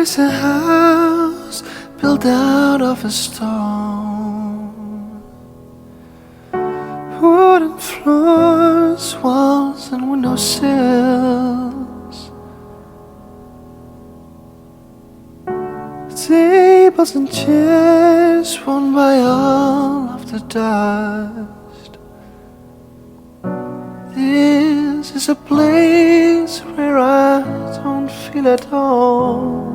is a house built out of a stone, wooden floors, walls and windowsills, tables and chairs worn by all of the dust. This is a place where I don't feel at home.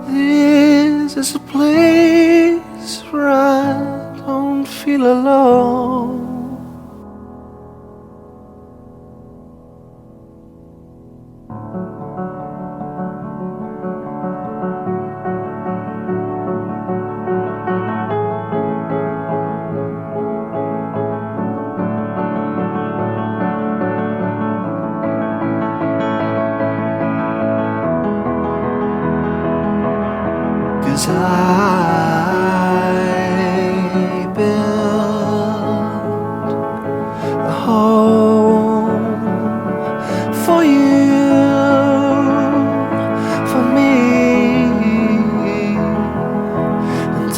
This is a place where I don't feel alone. Cause I built a home for you, for me, and